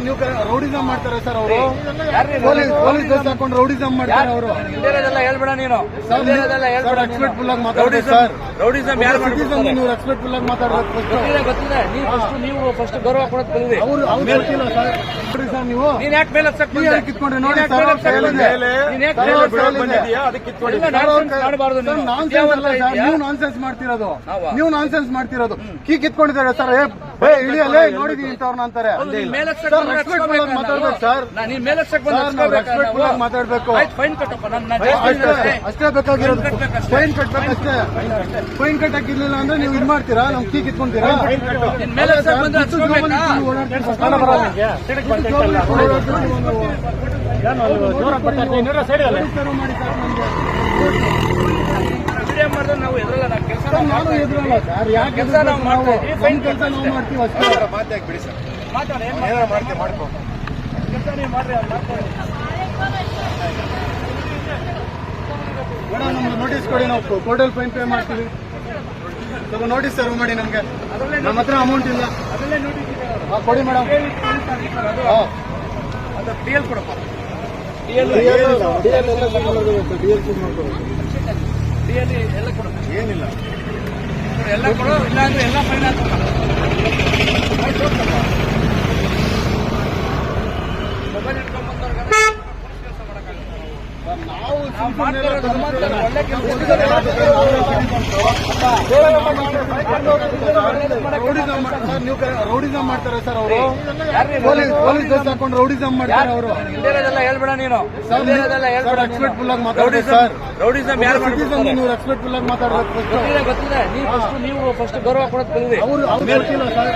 Sir ನೀವು rowdyism ಮಾಡ್ತಾರೆ sir ಅವರು. ಪೊಲೀಸ್ ಡ್ರೆಸ್ ಹಾಕೊಂಡು ರೌಡಿಸಮ್ ಮಾಡ್ತಾರೆ ಅವರು. ಹೇಳ್ಬೇಡ ನೀನು. ರೆಸ್ಪೆಕ್ಟ್ಫುಲ್ ಆಗಿ ಮಾತಾಡ್ಬೇಕು ಸರ್. ರೌಡಿಸಮ್ ಯಾರು ನೀವು ರೆಸ್ಪೆಕ್ಟ್ಫುಲ್ ಆಗಿ ಮಾತಾಡ್ಬೇಕು. ಗೊತ್ತಿದೆ ನೀವು ಫಸ್ಟ್ ಗೌರವ ಕೊಡೋದು ಕಲಿದೆ. ಅವ್ರು ಗೊತ್ತಿಲ್ಲ ಸರ್. ನೋಡಿ ಸರ್ ನೀವು ನೀನ್ ಯಾಕೆ ಮೇಲೆ ಕಿತ್ಕೊಂಡ್ರೆ ನೋಡಿ ಸರ್. ನೀವು ನಾನ್ಸೆನ್ಸ್ ಮಾಡ್ತಿರೋದು. Key ಕಿತ್ಕೊಂಡಿದ್ದಾರೆ sir. ಇಳಿಯಲ್ಲೇ ನೋಡಿದೀನಿ ಇಂಥವ್ರನ್ನ ಅಂತಾರೆ. ರೆಸ್ಪೆಕ್ಟ್ಫುಲ್ ಆಗಿ ಮಾತಾಡ್ಬೇಕು ಸರ್. ರೆಸ್ಪೆಕ್ಟ್ಫುಲ್ ಆಗಿ ಮಾತಾಡ್ಬೇಕು. ಅಷ್ಟೇ ಬೇಕಾಗಿರೋದು. ಫೈನ್ ಕಟ್ಬೇಕು ಅಷ್ಟೇ. ಫೈನ್ ಕಟ್ಟಕ್ಕಿರ್ಲಿಲ್ಲ ಅಂದ್ರೆ ನೀವು ಇದ್ ಮಾಡ್ತೀರಾ, ನಮ್ ಕೀ ಕಿತ್ಕೊಂತೀರಾ. ನಾವು ಎದುರಲ್ಲ ಕೆಲಸ ನಾನು ಎದುರಲ್ಲ ಸರ್. ಯಾಕೆ ಕೆಲಸ ನಾವು ಮಾಡ್ತೀವಿ ಅಷ್ಟೇ. ಮಾತಾಡಿ ಬಿಡಿ ಸರ್. ಮಾತಾಡಿ ಮಾಡ್ಕೊ ಕೆಲಸ ನೀವು ಮಾಡ್ರಿ. ಮೇಡಮ್ ನಮ್ಗೆ ನೋಟಿಸ್ ಕೊಡಿ, ನಾವು ಕೋರ್ಟಲ್ ಫೈನ್ ಪೇ ಮಾಡ್ತೀವಿ. ಸ್ವಲ್ಪ ನೋಟಿಸ್ ಸರ್ವ್ ಮಾಡಿ ನಮ್ಗೆ. ನಮ್ಮ ಹತ್ರ ಅಮೌಂಟ್ ಇಲ್ಲ. ಕೊಡಿ ಮೇಡಮ್. ಅದು ಡಿಎಲ್ ಕೊಡಪ್ಪ. ಡಿಎಲ್ ಎಲ್ಲ ಕೊಡು. ಏನಿಲ್ಲ ಎಲ್ಲ ಕೊಡು, ಇಲ್ಲ ಅಂದ್ರೆ ಎಲ್ಲ ಫೈನ್ ಆಗ್ತದೆ. ಮೊಬೈಲ್ ಇಟ್ಕೊಂಡ್ಬಂದವ್ರಿಗೆ ಕೆಲಸ ಮಾಡೋಕ್ಕಾಗಲ್ಲ. ನಾವು ಒಳ್ಳೆ ಕೆಲಸ ರೌಡಿಸಮ್ ಮಾಡ್ತಾರೆ ಸರ್ ಅವರು. ಪೊಲೀಸ್ ಡ್ರೆಸ್ ಹಾಕೊಂಡು ರೌಡಿಸಮ್ ಮಾಡ್ತಾರೆ ಅವರು. ಹೇಳ್ಬೇಡ ನೀನು. ರೆಸ್ಪೆಕ್ಟ್ಫುಲ್ ಆಗಿ ಮಾತಾಡ್ಬೇಕು ಸರ್. ರೌಡಿಸಮ್ ಯಾರು ನೀವು ರೆಸ್ಪೆಕ್ಟ್ಫುಲ್ ಆಗಿ ಮಾತಾಡ್ಬೇಕು. ಗೊತ್ತಿದೆ ನೀವು ಫಸ್ಟ್ ಗೌರವ ಕೊಡೋದು ಕಲಿದೆ. ಅವ್ರು ಗೊತ್ತಿಲ್ಲ ಸರ್.